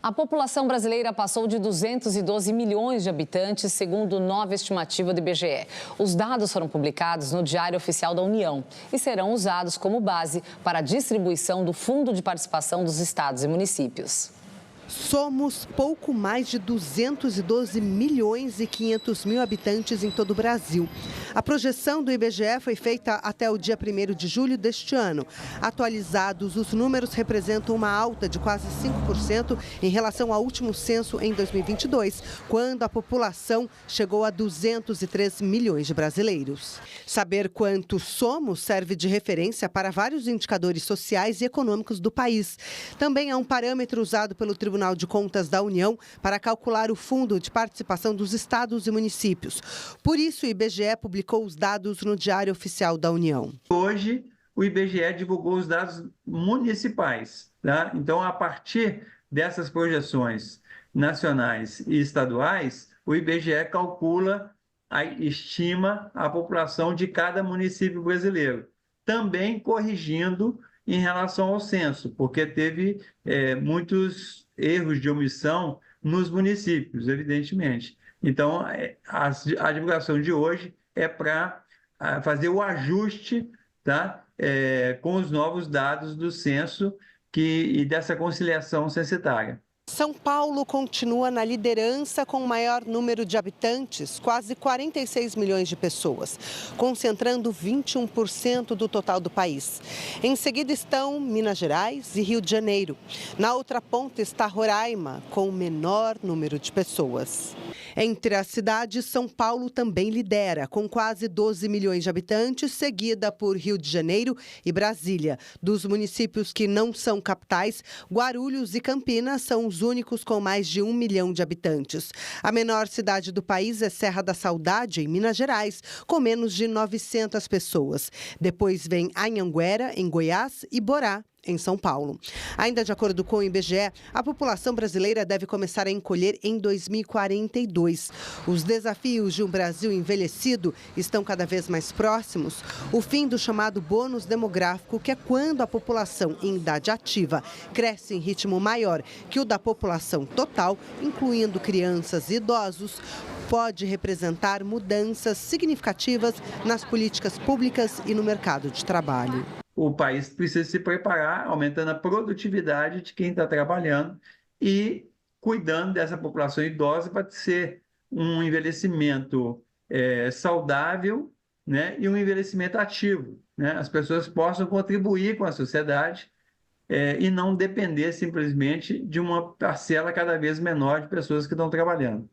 A população brasileira passou de 212 milhões de habitantes, segundo nova estimativa do IBGE. Os dados foram publicados no Diário Oficial da União e serão usados como base para a distribuição do Fundo de Participação dos Estados e Municípios. Somos pouco mais de 212 milhões e 500 mil habitantes em todo o Brasil. A projeção do IBGE foi feita até o dia 1º de julho deste ano. Atualizados, os números representam uma alta de quase 5% em relação ao último censo em 2022, quando a população chegou a 203 milhões de brasileiros. Saber quantos somos serve de referência para vários indicadores sociais e econômicos do país. Também é um parâmetro usado pelo Tribunal de Contas da União para calcular o Fundo de Participação dos Estados e Municípios. Por isso, o IBGE publicou os dados no Diário Oficial da União. Hoje, o IBGE divulgou os dados municipais, tá? Então, a partir dessas projeções nacionais e estaduais, o IBGE calcula, estima a população de cada município brasileiro, também corrigindo em relação ao censo, porque teve muitos erros de omissão nos municípios, evidentemente. Então, a divulgação de hoje é para fazer o ajuste, tá? Com os novos dados do censo e dessa conciliação censitária. São Paulo continua na liderança com o maior número de habitantes, quase 46 milhões de pessoas, concentrando 21% do total do país. Em seguida estão Minas Gerais e Rio de Janeiro. Na outra ponta está Roraima, com o menor número de pessoas. Entre as cidades, São Paulo também lidera, com quase 12 milhões de habitantes, seguida por Rio de Janeiro e Brasília. Dos municípios que não são capitais, Guarulhos e Campinas são os únicos com mais de 1 milhão de habitantes. A menor cidade do país é Serra da Saudade, em Minas Gerais, com menos de 900 pessoas. Depois vem Anhanguera, em Goiás, e Borá, em São Paulo. Ainda de acordo com o IBGE, a população brasileira deve começar a encolher em 2042. Os desafios de um Brasil envelhecido estão cada vez mais próximos. O fim do chamado bônus demográfico, que é quando a população em idade ativa cresce em ritmo maior que o da população total, incluindo crianças e idosos, pode representar mudanças significativas nas políticas públicas e no mercado de trabalho. O país precisa se preparar, aumentando a produtividade de quem está trabalhando e cuidando dessa população idosa para ser um envelhecimento saudável, né, e um envelhecimento ativo, né? As pessoas possam contribuir com a sociedade e não depender simplesmente de uma parcela cada vez menor de pessoas que estão trabalhando.